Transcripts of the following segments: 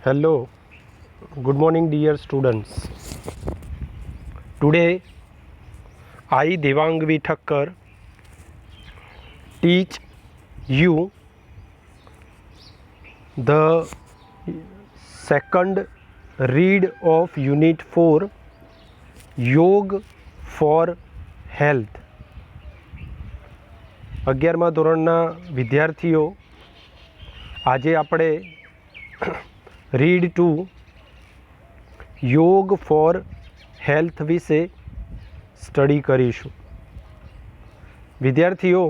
Hello, good morning dear students. Today I Devangvi Thakkar teach you the second read of Unit 4 Yog for Health. 11મા ધોરણના વિદ્યાર્થીઓ, આજે આપણે read 2 યોગ for health વિશે study કરીશું. વિદ્યાર્થીઓ,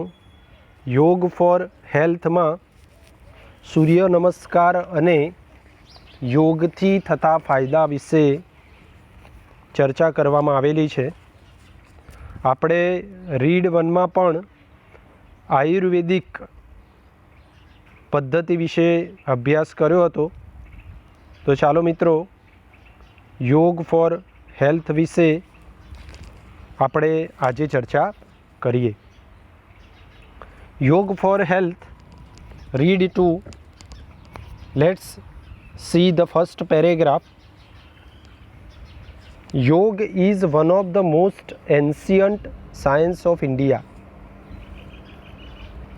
યોગ ફોર હેલ્થમાં સૂર્ય નમસ્કાર અને યોગથી થતા ફાયદા વિશે ચર્ચા કરવામાં આવેલી છે. આપણે રીડ 1માં પણ આયુર્વેદિક પદ્ધતિ વિશે અભ્યાસ કર્યો હતો. તો ચાલો મિત્રો, યોગ ફોર હેલ્થ વિશે આપણે આજે ચર્ચા કરીએ. Yoga for health read 2. Let's see the first paragraph. Yoga is one of the most ancient science of India.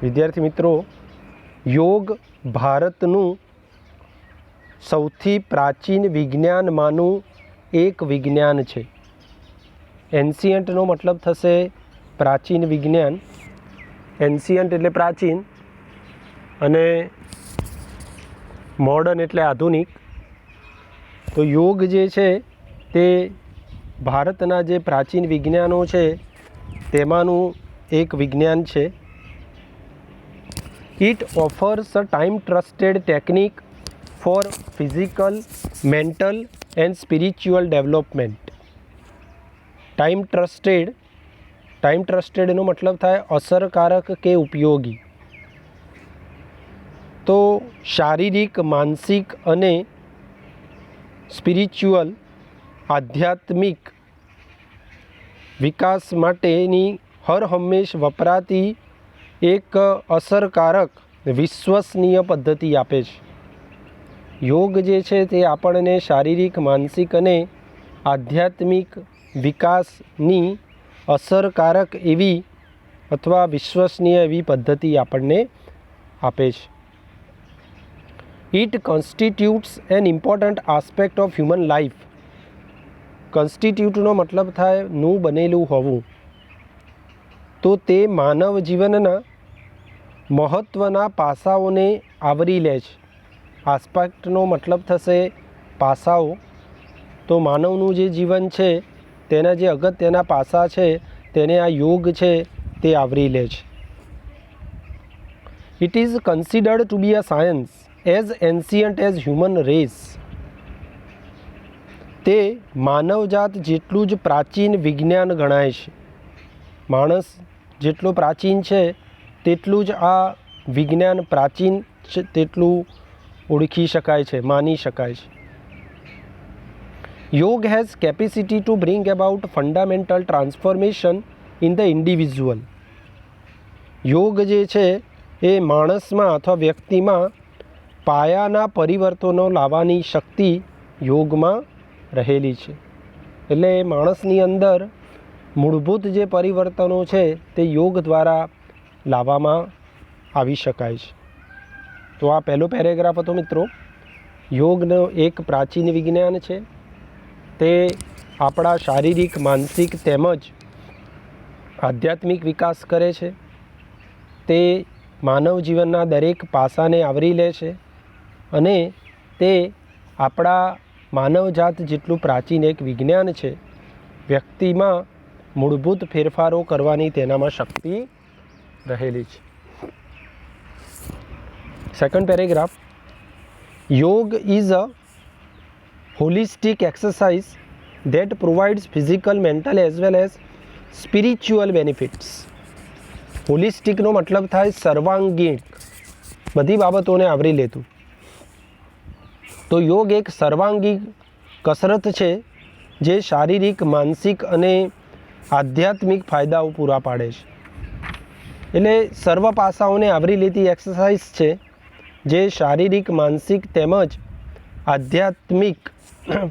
વિદ્યાર્થી મિત્રો, યોગ ભારતનું સૌથી પ્રાચીન વિજ્ઞાનમાંનું એક વિજ્ઞાન છે. એન્શિયન્ટનો મતલબ થશે પ્રાચીન વિજ્ઞાન. એન્શિયન્ટ એટલે પ્રાચીન અને મોડર્ન એટલે આધુનિક. તો યોગ જે છે તે ભારતના જે પ્રાચીન વિજ્ઞાનો છે તેમાંનું એક વિજ્ઞાન છે. It offers a time-trusted technique for physical, mental and spiritual development. Time trusted નો મતલબ થાય અસરકારક કે ઉપયોગી. તો શારીરિક, માનસિક અને સ્પિરિચ્યુઅલ આધ્યાત્મિક વિકાસ માટેની હર હંમેશ વપરાતી એક અસરકારક વિશ્વસનીય પદ્ધતિ આપે છે. યોગ જે છે તે આપણને શારીરિક, માનસિક અને આધ્યાત્મિક વિકાસની અસરકારક એવી અથવા વિશ્વસનીય એવી પદ્ધતિ આપણને આપે છે. It constitutes an important aspect of human life. કોન્સ્ટિટ્યુટનો મતલબ થાય નું બનેલું હોવું. તો તે માનવ જીવનના મહત્ત્વના પાસાઓને આવરી લે છે. આસ્પેક્ટનો મતલબ થશે પાસાઓ. તો માનવનું જે જીવન છે તેના જે અગત્યના પાસા છે તેને આ યોગ છે તે આવરી લે છે. It is considered to be a science as ancient as human race. તે માનવજાત જેટલું જ પ્રાચીન વિજ્ઞાન ગણાય છે. માણસ જેટલો પ્રાચીન છે તેટલું જ આ વિજ્ઞાન પ્રાચીન તેટલું ઓળખી શકાય છે, માની શકાય છે. યોગ has capacity to bring about fundamental transformation in the individual. યોગ જે છે એ માણસમાં અથવા વ્યક્તિમાં પાયાના પરિવર્તનો લાવવાની શક્તિ યોગમાં રહેલી છે. એટલે માણસની અંદર મૂળભૂત જે પરિવર્તનો છે તે યોગ દ્વારા લાવવામાં આવી શકાય છે. તો આ પહેલો પેરેગ્રાફ હતો મિત્રો. યોગનો એક પ્રાચીન વિજ્ઞાન છે. તે આપણા શારીરિક, માનસિક તેમજ આધ્યાત્મિક વિકાસ કરે છે. તે માનવ જીવનના દરેક પાસાને આવરી લે છે અને તે આપણા માનવજાત જેટલું પ્રાચીન એક વિજ્ઞાન છે. વ્યક્તિમાં મૂળભૂત ફેરફારો કરવાની તેનામાં શક્તિ રહેલી છે. Second paragraph. Yoga is a holistic exercise that provides physical, mental as well as spiritual benefits. હોલિસ્ટિકનો મતલબ થાય સર્વાંગીણ, બધી બાબતોને આવરી લેતું. તો યોગ એક સર્વાંગી કસરત છે જે શારીરિક, માનસિક અને આધ્યાત્મિક ફાયદાઓ પૂરા પાડે છે. એટલે સર્વ પાસાઓને આવરી લેતી એક્સરસાઇઝ છે જે શારીરિક, માનસિક તેમજ આધ્યાત્મિક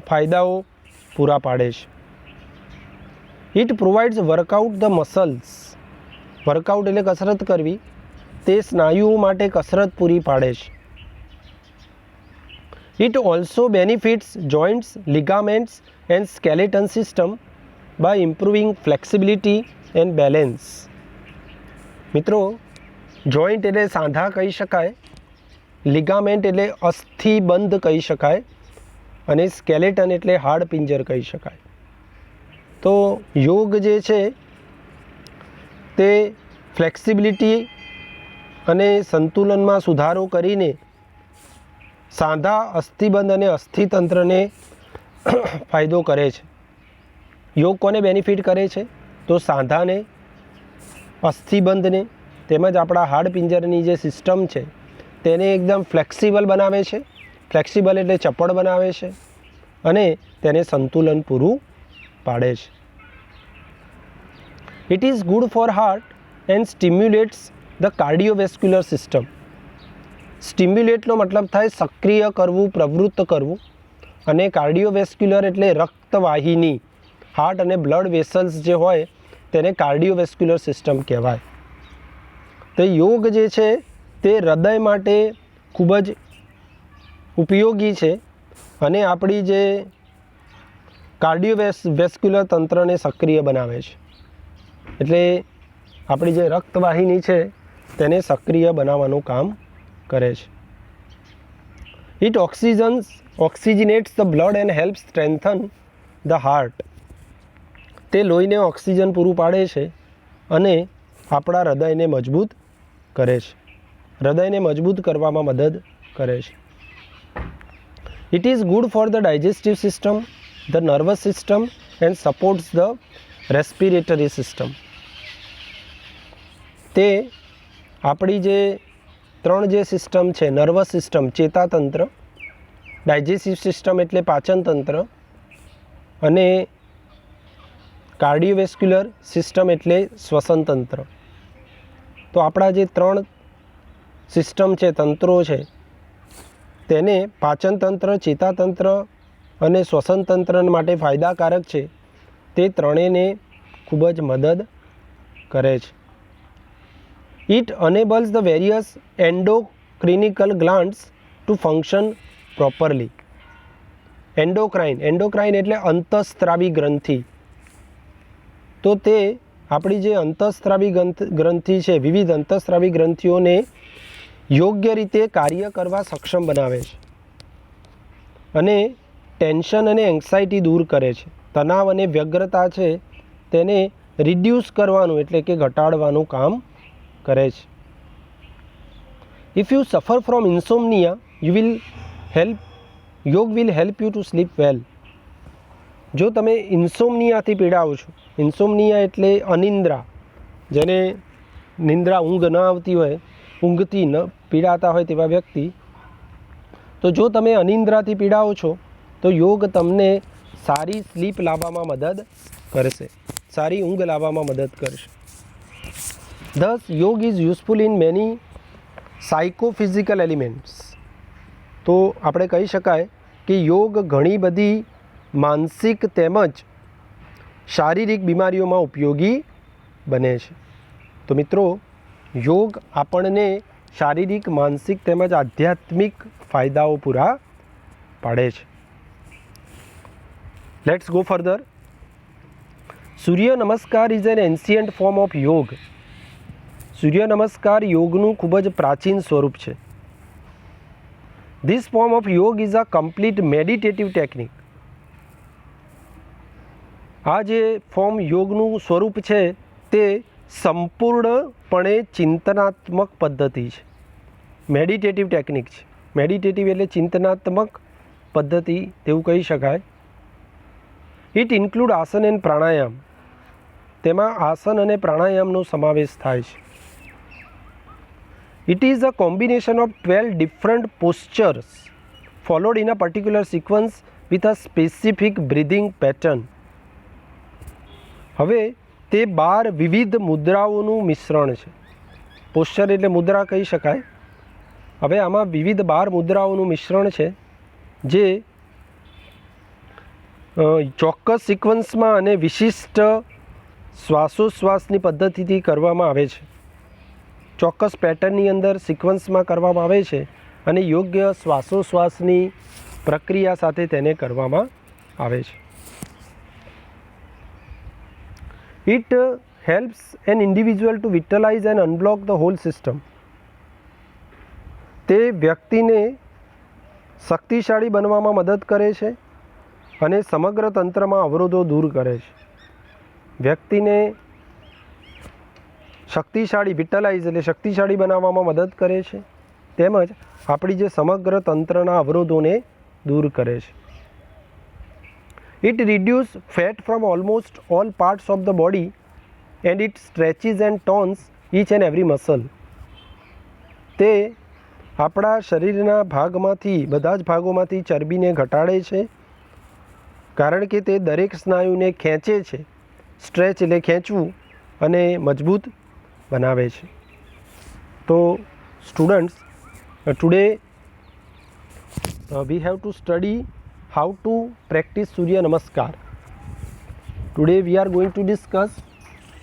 ફાયદાઓ પૂરા પાડે છે. It provides workout the muscles. Workout એટલે કસરત કરવી, તે સ્નાયુઓ માટે કસરત પૂરી પાડે છે. It also benefits joints, ligaments and skeleton system by improving flexibility and balance. મિત્રો, જોઈન્ટ એટલે સાંધા કહી શકાય, લિગામેન્ટ એટલે અસ્થિબંધ કહી શકાય, અને સ્કેલેટન એટલે હાડપિંજર કહી શકાય. તો યોગ જે છે તે ફ્લેક્સિબિલિટી અને સંતુલનમાં સુધારો કરીને સાંધા, અસ્થિબંધ અને અસ્થિતંત્રને ફાયદો કરે છે. યોગ કોને બેનિફિટ કરે છે? તો સાંધાને, અસ્થિબંધને તેમજ આપણા હાડપિંજરની જે સિસ્ટમ છે તેને એકદમ ફ્લેક્સિબલ બનાવે છે. ફ્લેક્સિબલ એટલે ચપળ બનાવે છે અને તેને સંતુલન પૂરું પાડે છે. It is good for heart and stimulates the cardiovascular system. સ્ટિમ્યુલેટનો મતલબ થાય સક્રિય કરવું, પ્રવૃત્ત કરવું, અને કાર્ડિયોવેસ્ક્યુલર એટલે રક્તવાહિની, હાર્ટ અને બ્લડ વેસલ્સ જે હોય તેને કાર્ડિયોવેસ્ક્યુલર સિસ્ટમ કહેવાય. તો યોગ જે છે તે હૃદય માટે ખૂબ જ ઉપયોગી છે અને આપણી જે કાર્ડિયોવેસ્ક્યુલર તંત્રને સક્રિય બનાવે છે. એટલે આપણી જે રક્તવાહિની છે તેને સક્રિય બનાવવાનું કામ કરે છે. It oxygenates the blood and help strengthen the heart. તે લોહીને ઓક્સિજન પૂરું પાડે છે અને આપણા હૃદયને મજબૂત કરે છે. હૃદયને મજબૂત કરવામાં મદદ કરે છે. It is good for the digestive system, the nervous system and supports the respiratory system. તે આપણી જે ત્રણ જે સિસ્ટમ છે, નર્વસ સિસ્ટમ ચેતાતંત્ર, ડાયજેસ્ટિવ સિસ્ટમ એટલે પાચનતંત્ર, અને કાર્ડિયોવેસ્ક્યુલર સિસ્ટમ એટલે શ્વસનતંત્ર. તો આપણા જે ત્રણ સિસ્ટમ છે, તંત્રો છે, તેને પાચનતંત્ર, ચેતાતંત્ર અને શ્વસનતંત્ર માટે ફાયદાકારક છે. તે ત્રણેયને ખૂબ જ મદદ કરે છે. It enables the various endocrinical glands to function properly. Endocrine એટલે અંતઃસ્ત્રાવી ગ્રંથિ. તો તે આપણી જે અંતઃસ્ત્રાવી ગ્રંથિ છે, વિવિધ અંતઃસ્ત્રાવી ગ્રંથિઓને યોગ્ય રીતે કાર્ય કરવા સક્ષમ બનાવે છે અને ટેન્શન અને એન્ઝાયટી દૂર કરે છે. તણાવ અને વ્યગ્રતા છે તેને રિડ્યુસ કરવાનું એટલે કે ઘટાડવાનું કામ કરે છે. If you suffer from insomnia yoga will help you to sleep well. જો તમે ઇન્સોમનિયાથી પીડાઓ છો, ઇન્સોમનિયા એટલે અનિંદ્રા, જેને નિંદ્રા, ઊંઘ ન આવતી હોય, ઊંઘથી ન પીડાતા હોય તેવા વ્યક્તિ, તો જો તમે અનિંદ્રાથી પીડાઓ છો તો યોગ તમને સારી સ્લીપ લાવવામાં મદદ કરશે, સારી ઊંઘ લાવવામાં મદદ કરશે. Thus, yoga is useful in many psychophysical elements. તો આપણે કહી શકાય કે યોગ ઘણી બધી માનસિક તેમજ શારીરિક બીમારીઓમાં ઉપયોગી બને છે. તો મિત્રો, યોગ આપણને શારીરિક, માનસિક તેમજ આધ્યાત્મિક ફાયદાઓ પૂરા પાડે છે. Let's go further. Surya Namaskar is an ancient form of yoga. Surya Namaskar યોગનું ખૂબ જ પ્રાચીન સ્વરૂપ છે. This form of yoga is a complete meditative technique. આ જે ફોર્મ યોગનું સ્વરૂપ છે તે સંપૂર્ણપણે ચિંતનાત્મક પદ્ધતિ છે, મેડિટેટિવ ટેકનિક છે. મેડિટેટિવ એટલે ચિંતનાત્મક પદ્ધતિ તેવું કહી શકાય. It include asana and pranayama. તેમાં આસન અને પ્રાણાયામનો સમાવેશ થાય છે. It is a combination of 12 different postures followed in a particular sequence with a specific breathing pattern. હવે તે 12 વિવિધ મુદ્રાઓનું મિશ્રણ છે. પોસ્ચર એટલે મુદ્રા કહી શકાય. હવે આમાં વિવિધ 12 મુદ્રાઓનું મિશ્રણ છે, જે ચોક્કસ સિક્વન્સમાં અને વિશિષ્ટ શ્વાસોશ્વાસની પદ્ધતિથી કરવામાં આવે છે. ચોક્કસ પેટર્નની અંદર સિક્વન્સમાં કરવામાં આવે છે અને યોગ્ય શ્વાસોશ્વાસની પ્રક્રિયા સાથે તેને કરવામાં આવે છે. It helps an individual to vitalise and unblock the whole system. તે વ્યક્તિને શક્તિશાળી બનવામાં મદદ કરે છે અને સમગ્ર તંત્રમાં અવરોધો દૂર કરે છે. વ્યક્તિને શક્તિશાળી વિટલાઇઝ એટલે શક્તિશાળી બનાવવામાં મદદ કરે છે તેમજ આપણી જે સમગ્ર તંત્રના અવરોધોને દૂર કરે છે. It reduce fat from almost all parts of the body and it stretches and tones each and every muscle. તે આપણા શરીરના ભાગમાંથી બધા જ ભાગોમાંથી ચરબીને ઘટાડે છે કારણ કે તે દરેક સ્નાયુને ખેંચે છે. સ્ટ્રેચ એટલે ખેંચવું અને મજબૂત બનાવે છે. તો students, today we have to study how to practice Surya Namaskar. Today we are going to discuss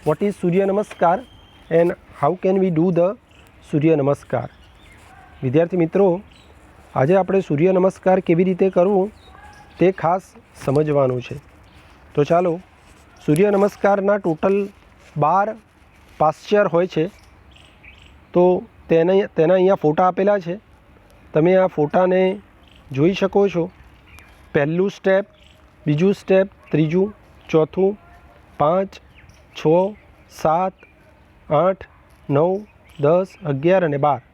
what is Surya Namaskar and how can we do the Surya Namaskar. વિદ્યાર્થી મિત્રો, આજે આપણે સૂર્ય નમસ્કાર કેવી રીતે કરવું તે ખાસ સમજવાનું છે. તો ચાલો, સૂર્ય નમસ્કારના ટોટલ 12 પાસ્ચર હોય છે. તો તેના અહીંયા ફોટા આપેલા છે. તમે આ ફોટાને જોઈ શકો છો. પહેલું સ્ટેપ, બીજું સ્ટેપ, ત્રીજું, ચોથું, 5, 6, 7, 8, 9, 10, 11 અને 12.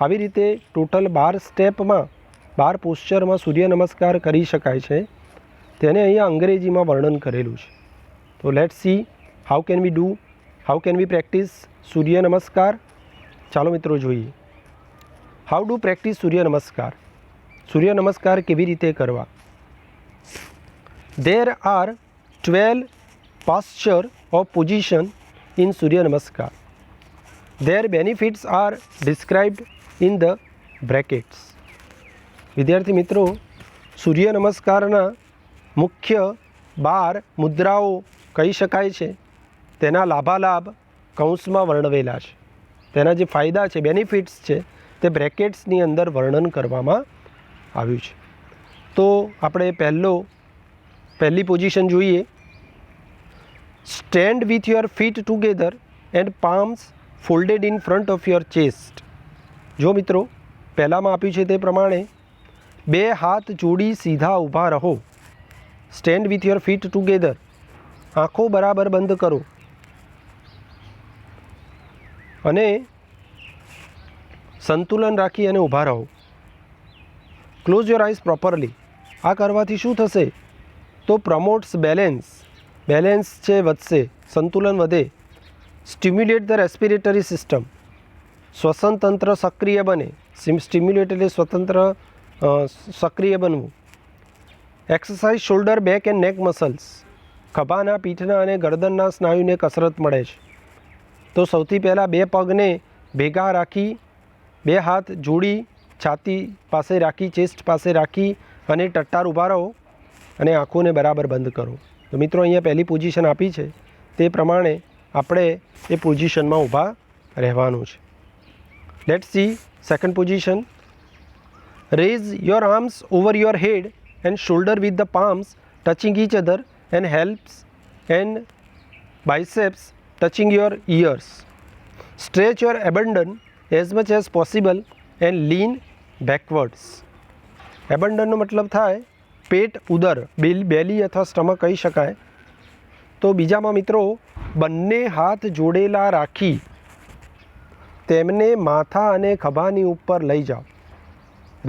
આવી રીતે ટોટલ 12 સ્ટેપમાં 12 પોસ્ચરમાં સૂર્ય નમસ્કાર કરી શકાય છે. તેને અહીંયા અંગ્રેજીમાં વર્ણન કરેલું છે. તો let's see how can we practice Surya Namaskar. ચાલો મિત્રો જોઈએ. હાઉ ડુ પ્રેક્ટિસ સૂર્ય નમસ્કાર. સૂર્ય નમસ્કાર કેવી રીતે કરવા. There are 12 postures of position in Surya Namaskar. Their benefits are described in the brackets. વિદ્યાર્થી મિત્રો, સૂર્ય નમસ્કારના મુખ્ય 12 મુદ્રાઓ કહી શકાય છે. તેના લાભાલાભ કૌંસમાં વર્ણવેલા છે. તેના જે ફાયદા છે, બેનિફિટ્સ છે, તે બ્રેકેટ્સની અંદર વર્ણન કરવામાં આવ્યું છે. તો આપણે પહેલી પોઝિશન જોઈએ. Stand with your feet together and palms folded in front of your chest. જો મિત્રો, પહેલાંમાં આપ્યું છે તે પ્રમાણે 2 હાથ જોડી સીધા ઊભા રહો. Stand with your feet together. આંખો બરાબર બંધ કરો અને સંતુલન રાખી અને ઊભા રહો. Close your eyes properly. આ કરવાથી શું થશે? તો પ્રમોટ્સ બેલેન્સ છે વધશે, સંતુલન વધે. Stimulate the respiratory system. શ્વસન તંત્ર સક્રિય બને. સ્ટિમ્યુલેટ એટલે સ્વતંત્ર સક્રિય બનવું. Exercise shoulder, back and neck muscles. ખભાના, પીઠના અને ગરદનના સ્નાયુને કસરત મળે છે. તો સૌથી પહેલાં 2 પગને ભેગા રાખી, 2 હાથ જોડી છાતી પાસે રાખી, ચેસ્ટ પાસે રાખી અને ટટ્ટાર ઊભા રહો અને આંખોને બરાબર બંધ કરો. તો મિત્રો, અહીંયા પહેલી પોઝિશન આપી છે તે પ્રમાણે આપણે એ પોઝિશનમાં ઊભા રહેવાનું છે. Let's see second position. Raise your arms over your head and shoulder with the palms touching each other and helps and biceps touching your ears. Stretch your abdomen as much as possible and lean backwards. એબન્ડનનો મતલબ થાય પેટ, ઉદર, બેલી અથવા stomach કહી શકાય. તો બીજામાં મિત્રો, બંને હાથ જોડેલા રાખી તેમને માથા અને ખભાની ઉપર લઈ જાઓ.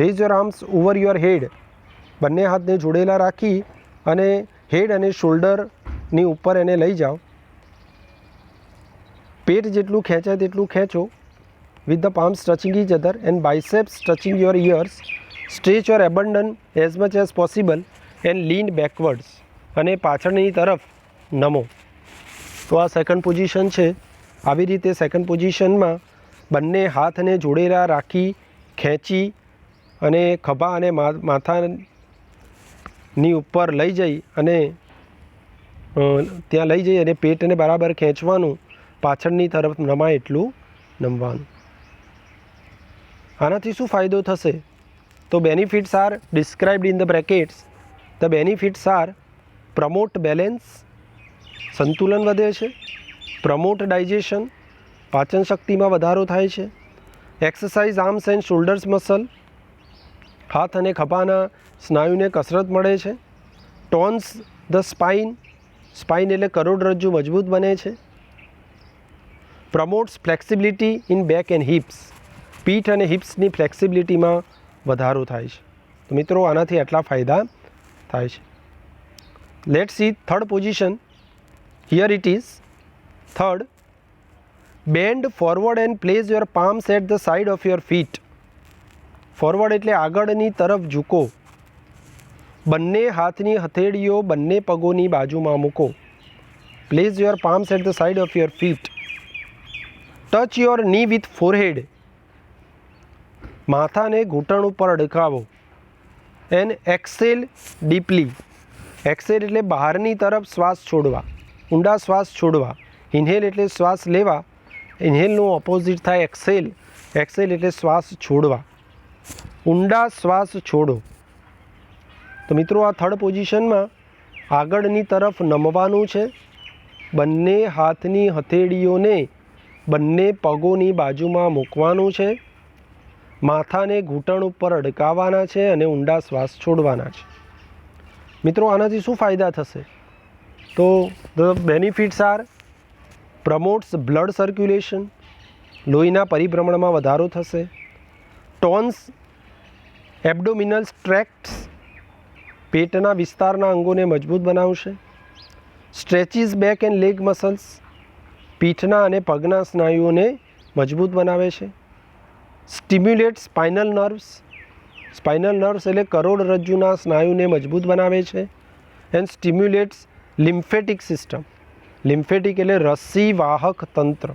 Raise your arms over your head. બંને હાથને જોડેલા રાખી અને હેડ અને શોલ્ડરની ઉપર એને લઈ જાઓ. પેટ જેટલું ખેંચાય તેટલું ખેંચો. with the palms touching each other and biceps touching your ears. Stretch your abdomen as much as possible and lean backwards. અને પાછળની તરફ નમો. તો આ સેકન્ડ પોઝિશન છે. આવી રીતે સેકન્ડ પોઝિશનમાં બંને હાથને જોડેલા રાખી ખેંચી અને ખભા અને માથા ની ઉપર લઈ જઈ અને ત્યાં લઈ જઈ અને પેટને બરાબર ખેંચવાનું, પાછળની તરફ નમાય એટલું નમવાનું. આનાથી શું ફાયદો થશે? તો benefits are described in the brackets. The benefits are promote balance, સંતુલન વધે છે. પ્રમોટ ડાયજેશન, પાચન શક્તિમાં વધારો થાય છે. Exercise arms and shoulders muscle, હાથ અને ખભાના સ્નાયુને કસરત મળે છે. ટોન્સ ધ સ્પાઇન, સ્પાઇન એટલે કરોડરજ્જુ મજબૂત બને છે. Promotes flexibility in back and hips, પીઠ અને હિપ્સની ફ્લેક્સિબિલિટીમાં વધારો થાય છે. તો મિત્રો આનાથી આટલા ફાયદા થાય છે. Let's see third position. Here it is third. Bend forward and place your palms at the side of your feet. Forward એટલે આગળની તરફ ઝૂકો. બંને હાથની હથેળીઓ બંને પગોની બાજુમાં મૂકો. Place your palms at the side of your feet. Touch your knee with forehead, માથાને ઘૂંટણ ઉપર અડકાવો. And exhale deeply. એક્સેલ એટલે બહારની તરફ શ્વાસ છોડવા, ઊંડા શ્વાસ છોડવા. ઇન્હેલ એટલે શ્વાસ લેવા, ઇન્હેલનું ઓપોઝિટ થાય એક્સેલ. એક્સેલ એટલે શ્વાસ છોડવા, ઊંડા શ્વાસ છોડો. તો મિત્રો આ થર્ડ પોઝિશનમાં આગળની તરફ નમવાનું છે. બંને હાથની હથેળીઓને બંને પગોની બાજુમાં મૂકવાનું છે. માથાને ઘૂંટણ ઉપર અડકાવવાના છે અને ઊંડા શ્વાસ છોડવાના છે. મિત્રો આનાથી શું ફાયદા થશે? તો the benefits are promotes blood circulation, લોહીના પરિભ્રમણમાં વધારો થશે. ટોન્સ એબ્ડોમિનલ ટ્રેક્ટ્સ, પેટના વિસ્તારના અંગોને મજબૂત બનાવશે. Stretches back and leg muscles, પીઠના અને પગના સ્નાયુઓને મજબૂત બનાવે છે. Stimulate spinal nerves, spinal nerves એટલે કરોડરજ્જુના સ્નાયુને મજબૂત બનાવે છે. And stimulates lymphatic system. Lymphatic એટલે રસીવાહક તંત્ર.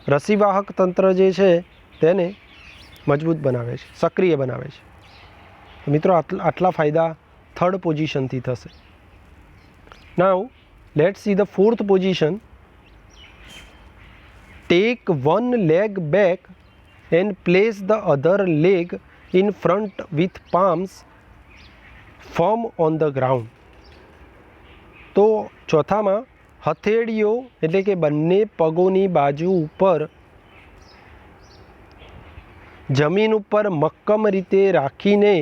રસીવાહક તંત્ર જે છે તેને મજબૂત બનાવે છે, સક્રિય બનાવે છે. મિત્રો આટલા ફાયદા થર્ડ પોઝિશનથી થશે. Now let's see the fourth position. Take one leg back and place the other leg in front with palms firm on the ground. તો ચોથામાં હથેળીઓ એટલે કે બંને પગોની બાજુ ઉપર જમીન ઉપર મક્કમ રીતે રાખીને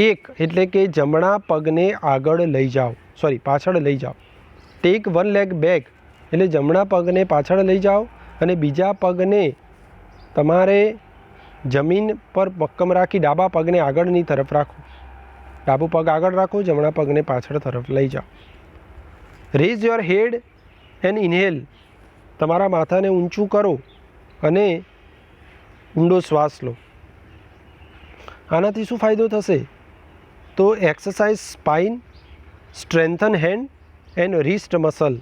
એક એટલે કે જમણા પગને આગળ લઈ જાઓ, પાછળ લઈ જાઓ. ટેક વન લેગ બેક એટલે જમણા પગને પાછળ લઈ જાઓ અને બીજા પગને તમારે જમીન પર મક્કમ રાખી ડાબા પગને આગળની તરફ રાખો. ડાબો પગ આગળ રાખો, જમણા પગને પાછળ તરફ લઈ જાઓ. Raise your head and inhale, તમારા માથાને ઊંચું કરો અને ઊંડો શ્વાસ લો. આનાથી શું ફાયદો થશે? તો exercise spine, strengthen hand and wrist muscle.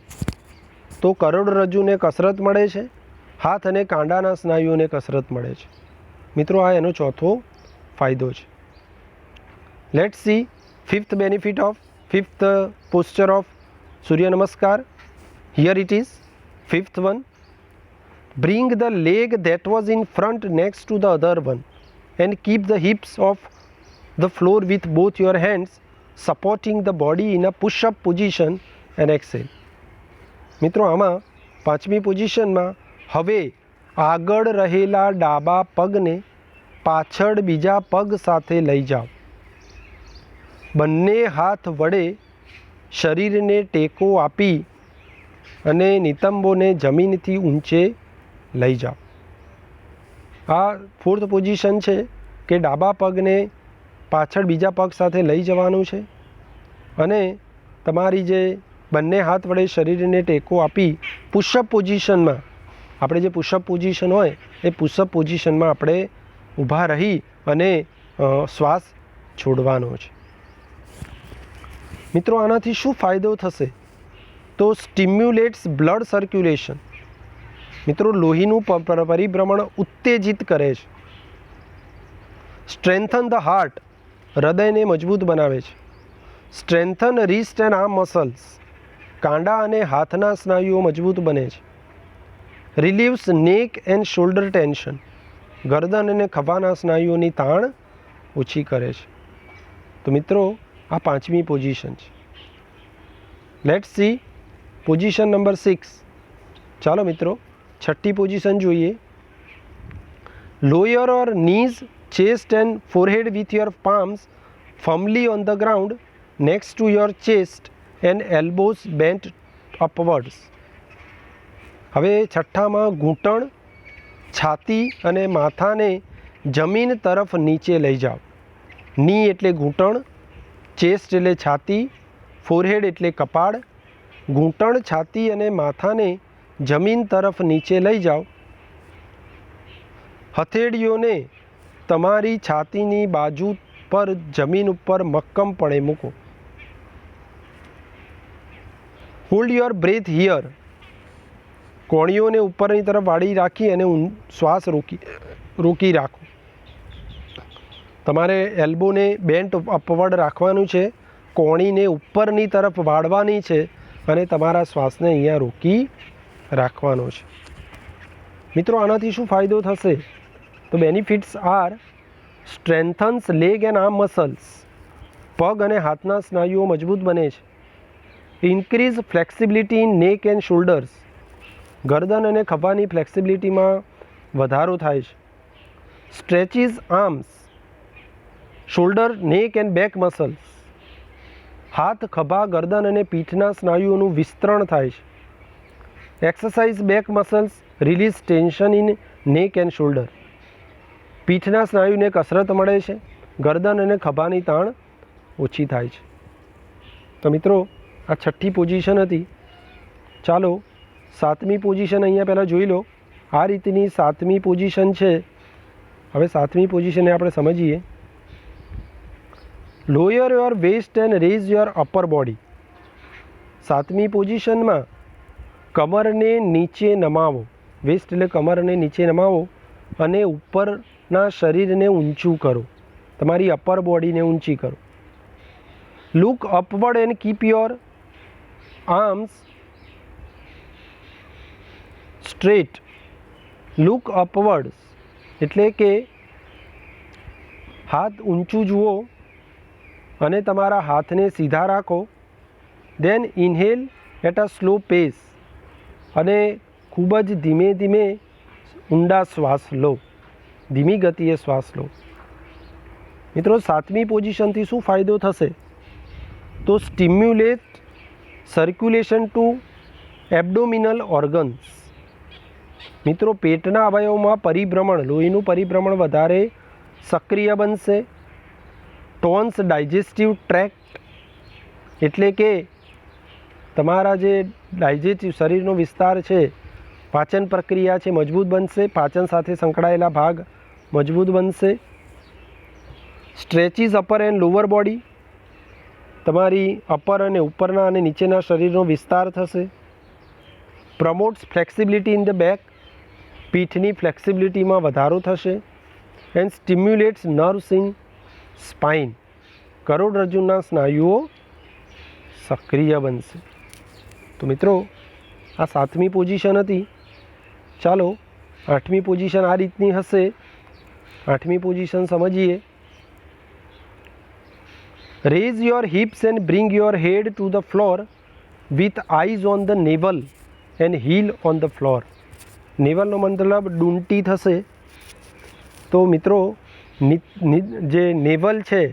તો કરોડરજ્જુને કસરત મળે છે, હાથ અને કાંડાના સ્નાયુઓને કસરત મળે છે. મિત્રો આ એનો ચોથો ફાયદો છે. Let's see fifth benefit of fifth posture of Surya Namaskar. Here it is fifth one. Bring the leg that was in front next to the other one and keep the hips off the floor with both your hands supporting the body in a pushup position and exhale. મિત્રો આમાં પાંચમી પોઝિશનમાં હવે આગળ રહેલા ડાબા પગને પાછળ બીજા પગ સાથે લઈ જાઓ. બંને હાથ વડે શરીરને ટેકો આપી અને નિતંબોને જમીનથી ઊંચે લઈ જાઓ. આ ફોર્થ પોઝિશન છે કે ડાબા પગને પાછળ બીજા પગ સાથે લઈ જવાનું છે અને તમારી જે બંને હાથ વડે શરીરને ટેકો આપી પુશઅપ પોઝિશનમાં, આપણે જે પુશઅપ પોઝિશન હોય એ પુશઅપ પોઝિશનમાં આપણે ઊભા રહી અને શ્વાસ છોડવાનો છે. મિત્રો આનાથી શું ફાયદો થશે? તો સ્ટિમ્યુલેટ્સ બ્લડ સર્ક્યુલેશન. મિત્રો લોહીનું પરિભ્રમણ ઉત્તેજિત કરે છે. સ્ટ્રેન્થન ધ હાર્ટ, હૃદયને મજબૂત બનાવે છે. Strengthen wrist and arm muscles, કાંડા અને હાથના સ્નાયુઓ મજબૂત બને છે. રિલીવ્સ નેક એન્ડ શોલ્ડર ટેન્શન, ગરદન અને ખભાના સ્નાયુઓની તાણ ઓછી કરે છે. તો મિત્રો આ પાંચમી પોઝિશન છે. Let's see position number 6. ચાલો મિત્રો છઠ્ઠી પોઝિશન જોઈએ. Lower your knees, chest and forehead with your palms firmly on the ground next to your chest and elbows bent upwards. હવે છઠ્ઠામાં ઘૂંટણ, છાતી અને માથાને જમીન તરફ નીચે લઈ જાઓ. ની એટલે ઘૂંટણ, ચેસ્ટ એટલે છાતી, ફોરહેડ એટલે કપાળ. ઘૂંટણ, છાતી અને માથાને જમીન તરફ નીચે લઈ જાઓ. હથેળીઓને તમારી છાતીની બાજુ પર જમીન ઉપર મક્કમપણે મૂકો. હોલ્ડ યોર બ્રેથ હિયર, કોણીઓને ઉપરની તરફ વાળી રાખી અને શ્વાસ રોકી રાખો. તમારે એલ્બોને બેન્ટ અપવર્ડ રાખવાનું છે, કોણીને ઉપરની તરફ વાળવાની છે અને તમારા શ્વાસને અહીંયા રોકી રાખવાનો છે. મિત્રો આનાથી શું ફાયદો થશે? તો benefits are strengthens leg and arm muscles, પગ અને હાથના સ્નાયુઓ મજબૂત બને છે. Increase flexibility in neck and shoulders, ગરદન અને ખભાની ફ્લેક્સિબિલિટીમાં વધારો થાય છે. Stretches arms, shoulder, neck and back muscles, હાથ, ખભા, ગરદન અને પીઠના સ્નાયુઓનું વિસ્તરણ થાય છે. Exercise back muscles, release tension in neck and shoulder, પીઠના સ્નાયુને કસરત મળે છે, ગરદન અને ખભાની તાણ ઓછી થાય છે. તો મિત્રો આ છઠ્ઠી પોઝિશન હતી. ચાલો સાતમી પોઝિશન અહીંયા પહેલાં જોઈ લો. આ રીતની સાતમી પોઝિશન છે. હવે સાતમી પોઝિશનને આપણે સમજીએ. Lower your waist and raise your upper body. સાતમી પોઝિશનમાં કમરને નીચે નમાવો. વેસ્ટ એટલે કમરને નીચે નમાવો અને ઉપરના શરીરને ઊંચું કરો, તમારી અપર બોડીને ઊંચી કરો. Look upward and keep your arms straight. Look upwards એટલે કે હાથ ઊંચું જુઓ અને તમારા હાથને સીધા રાખો. દેન ઇન્હેલ એટ અ સ્લો પેસ, અને ખૂબ જ ધીમે ધીમે ઊંડા શ્વાસ લો, ધીમી ગતિએ શ્વાસ લો. મિત્રો સાતમી પોઝિશનથી શું ફાયદો થશે? તો stimulate circulation two abdominal organs. મિત્રો પેટના અવયવોમાં પરિભ્રમણ, લોહીનું પરિભ્રમણ વધારે સક્રિય બનશે. ટોન્સ ડાયજેસ્ટિવ ટ્રેક્ટ એટલે કે તમારા જે ડાયજેસ્ટિવ શરીરનો વિસ્તાર છે, પાચન પ્રક્રિયા છે, મજબૂત બનશે. પાચન સાથે સંકળાયેલા ભાગ મજબૂત બનશે. સ્ટ્રેચીસ અપર એન્ડ લોઅર બોડી, તમારી અપર અને ઉપરના અને નીચેના શરીરનો વિસ્તાર થશે. પ્રમોટ્સ ફ્લેક્સિબિલિટી ઇન ધ બેક, પીઠની ફ્લેક્સિબિલિટીમાં વધારો થશે. એન્ડ સ્ટિમ્યુલેટ્સ નર્વ્સ ઇન સ્પાઇન, કરોડરજ્જુના સ્નાયુઓ સક્રિય બનશે. તો મિત્રો આ સાતમી પોઝિશન હતી. ચાલો આઠમી પોઝિશન આ રીતની હશે. આઠમી પોઝિશન સમજીએ. Raise your hips and bring your head to the floor with eyes on the navel and heel on the floor. નેવલનો મતલબ ડૂંટી થશે. તો મિત્રો જે નેવલ છે,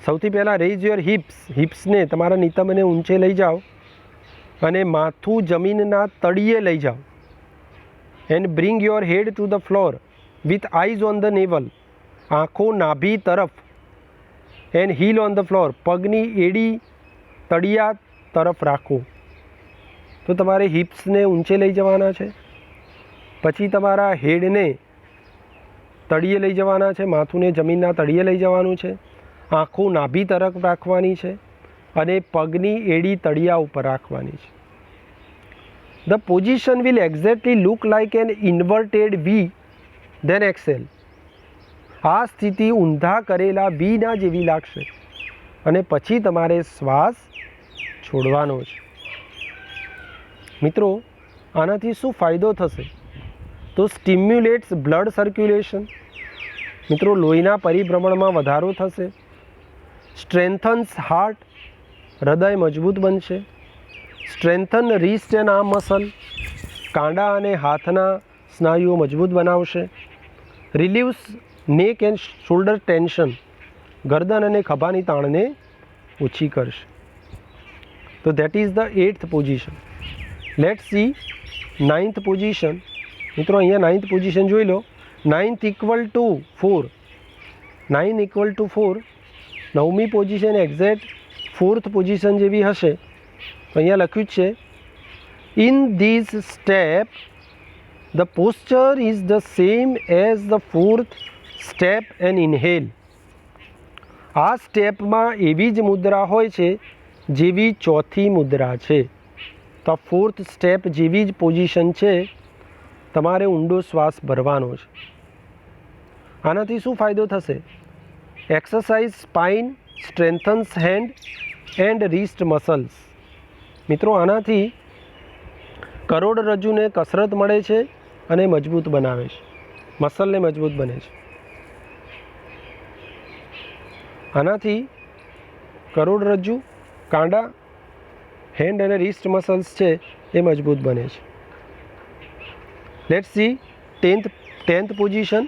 સૌથી પહેલાં રેઝ યોર હિપ્સ, હિપ્સને તમારા નિતંબને ઊંચે લઈ જાઓ અને માથું જમીનના તળિયે લઈ જાઓ. And bring your head to the floor with eyes on the navel, આંખો નાભી તરફ. And heel on the floor, પગની એડી તળિયા તરફ રાખો. તો તમારે હિપ્સને ઊંચે લઈ જવાના છે. પછી તમારા હેડને તળિયે લઈ જવાના છે, માથુંને જમીનના તળિયે લઈ જવાનું છે. આંખો નાભી તરફ રાખવાની છે અને પગની એડી તળિયા ઉપર રાખવાની છે. The position will exactly look like an inverted V, then exhale. આ સ્થિતિ ઊંધા કરેલા વીના જેવી લાગશે. અને પછી તમારે શ્વાસ છોડવાનો છે। મિત્રો આનાથી શું ફાયદો થશે? તો સ્ટિમ્યુલેટ્સ બ્લડ સર્ક્યુલેશન, મિત્રો લોહીના પરિભ્રમણમાં વધારો થશે। સ્ટ્રેન્થન્સ હાર્ટ, હૃદય મજબૂત બનશે। Strengthen wrist and arm muscle, કાંડા અને હાથના સ્નાયુઓ મજબૂત બનાવશે। રિલીવ્સ નેક એન્ડ શોલ્ડર ટેન્શન, ગરદન અને ખભાની તાણને ઓછી કરશે। તો that is the 8th position. Let's see 9th position. મિત્રો અહીંયા 9th પોઝિશન જોઈ લો। 9th = 4, 9 = 4। 9મી પોઝિશન એક્ઝેક્ટ 4th પોઝિશન જેવી હશે। તો અહીંયા લખ્યું છે in this step the posture is the same as the 4th step and inhale. આ સ્ટેપમાં એવી જ મુદ્રા હોય છે જેવી 4થી મુદ્રા છે। તો 4th સ્ટેપ જેવી જ પોઝિશન છે, તમારે ઊંડો શ્વાસ ભરવાનો છે। આનાથી શું ફાયદો થશે? Exercise spine, strengthens hand and wrist muscles. મિત્રો આનાથી કરોડરજ્જુને કસરત મળે છે અને મજબૂત બનાવે છે, મસલને મજબૂત બને છે। આનાથી કરોડરજ્જુ, કાંડા, હેન્ડ અને રિસ્ટ મસલ્સ છે એ મજબૂત બને છે। Let's see 10th position.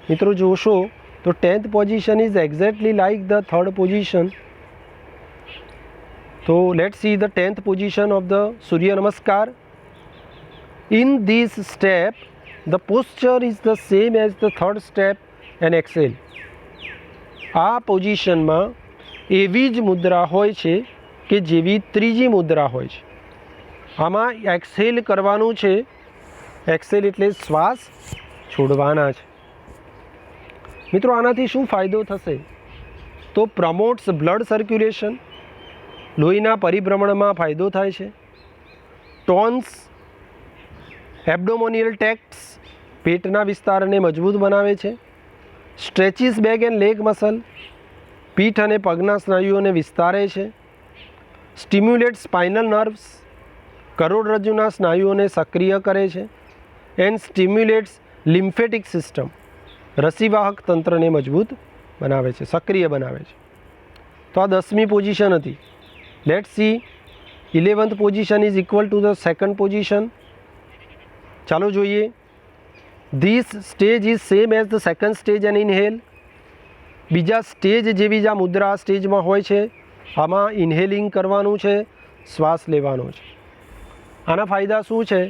મિત્રો જોશો તો 10th position is exactly like the 3rd position. તો let's see the 10th position of the Surya Namaskar. In this step the posture is the same as the 3rd step and exhale. આ પોઝિશનમાં એવી જ મુદ્રા હોય છે કે જેવી 3જી મુદ્રા હોય છે। આમાં એક્સેલ કરવાનું છે। એક્સેલ એટલે શ્વાસ છોડવાના છે। મિત્રો આનાથી શું ફાયદો થશે? તો પ્રમોટ્સ બ્લડ સર્ક્યુલેશન, લોહીના પરિભ્રમણમાં ફાયદો થાય છે। ટોન્સ એબ્ડોમિનિયલ ટ્રેક્ટ્સ, પેટના વિસ્તારને મજબૂત બનાવે છે। Stretches back and leg muscle, પીઠ અને પગના સ્નાયુઓને વિસ્તારે છે। સ્ટિમ્યુલેટ સ્પાઇનલ નર્વ્સ, કરોડરજ્જુના સ્નાયુઓને સક્રિય કરે છે। એન્ડ સ્ટિમ્યુલેટ્સ લિમ્ફેટિક સિસ્ટમ, રસીવાહક તંત્રને મજબૂત બનાવે છે, સક્રિય બનાવે છે। તો આ 10મી પોઝિશન હતી। Let's see 11th position is equal to the 2nd position. ચાલો જોઈએ। This stage is same as the 2nd stage and inhale. બીજા સ્ટેજ જેવી જ આ મુદ્રા આ સ્ટેજમાં હોય છે। આમાં ઇન્હેલિંગ કરવાનું છે, શ્વાસ લેવાનો છે। આના ફાયદા શું છે?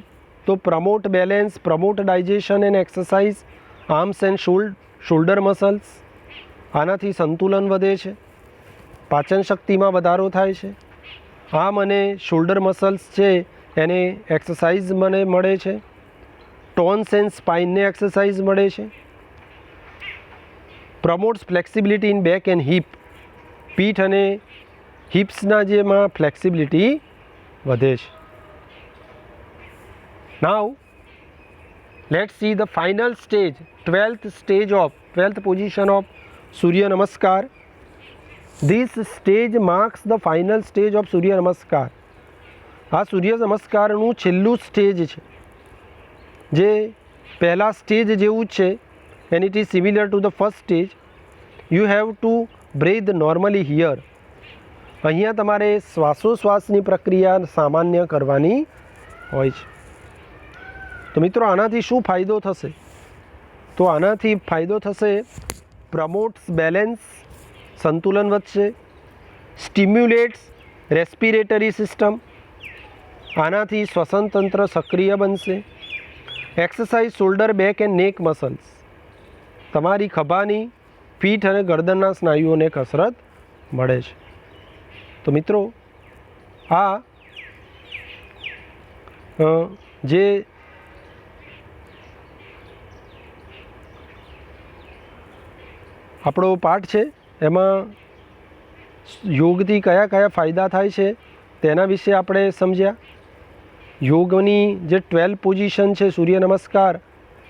તો promote balance, promote digestion and exercise arms and shoulder muscles. આનાથી સંતુલન વધે છે, પાચન શક્તિમાં વધારો થાય છે। આર્મ અને શોલ્ડર મસલ્સ છે એને એક્સરસાઇઝ મને મળે છે। ટોન્સ એન્ડ સ્પાઇનને એક્સરસાઇઝ મળે છે। Promotes flexibility in back and hip, પીઠ અને હિપ્સના જેમાં ફ્લેક્સિબિલિટી વધે છે। Now let's see the final stage, 12th position of Surya Namaskar. This stage marks the final stage of Surya Namaskar. આ સૂર્ય નમસ્કારનું છેલ્લું સ્ટેજ છે, જે પહેલા સ્ટેજ જેવું જ છે। And it is similar to the first stage. You have to breathe normally here. અહીંયા તમારે શ્વાસોશ્વાસની પ્રક્રિયા સામાન્ય કરવાની હોય છે। તો મિત્રો આનાથી શું ફાયદો થશે? તો આનાથી ફાયદો થશે પ્રમોટ્સ બેલેન્સ, સંતુલન વધશે। સ્ટિમ્યુલેટ્સ રેસ્પિરેટરી સિસ્ટમ, આનાથી શ્વસન તંત્ર સક્રિય બનશે। Exercise shoulder back and neck muscles, તમારી ખભાની, પીઠ અને ગરદનના સ્નાયુઓને કસરત મળે છે। તો મિત્રો આ જે આપણો પાઠ છે એમાં યોગથી કયા કયા ફાયદા થાય છે તેના વિશે આપણે સમજ્યા। યોગની જે 12 પોઝિશન છે સૂર્ય નમસ્કાર,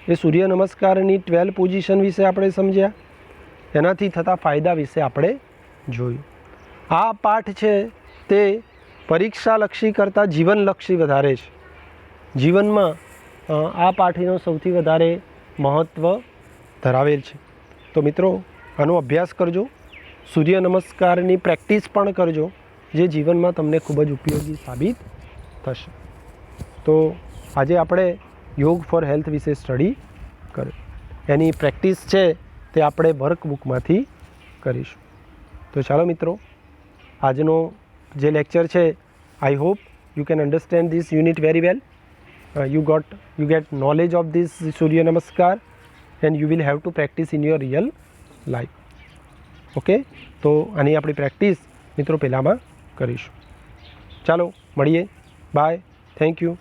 એ સૂર્ય નમસ્કારની 12 પોઝિશન વિશે આપણે સમજ્યા। એનાથી થતા ફાયદા વિશે આપણે જોયું। આ પાઠ છે તે પરીક્ષાલક્ષી કરતાં જીવનલક્ષી વધારે છે. જીવનમાં આ પાઠનો સૌથી વધારે મહત્ત્વ ધરાવેલ છે. તો મિત્રો આનો અભ્યાસ કરજો, સૂર્ય નમસ્કારની પ્રેક્ટિસ પણ કરજો, જે જીવનમાં તમને ખૂબ જ ઉપયોગી સાબિત થશે. તો આજે આપણે યોગ ફોર હેલ્થ વિશે સ્ટડી કર્યો. એની પ્રેક્ટિસ છે તે આપણે વર્કબુકમાંથી કરીશું. તો ચાલો મિત્રો, આજનો જે લેક્ચર છે, I hope you can understand this unit very well. you get knowledge of this Surya Namaskar and you will have to practice in your real life. Okay, તો આની આપણી પ્રેક્ટિસ મિત્રો પહેલાંમાં કરીશું. ચાલો મળીએ. બાય. Thank you.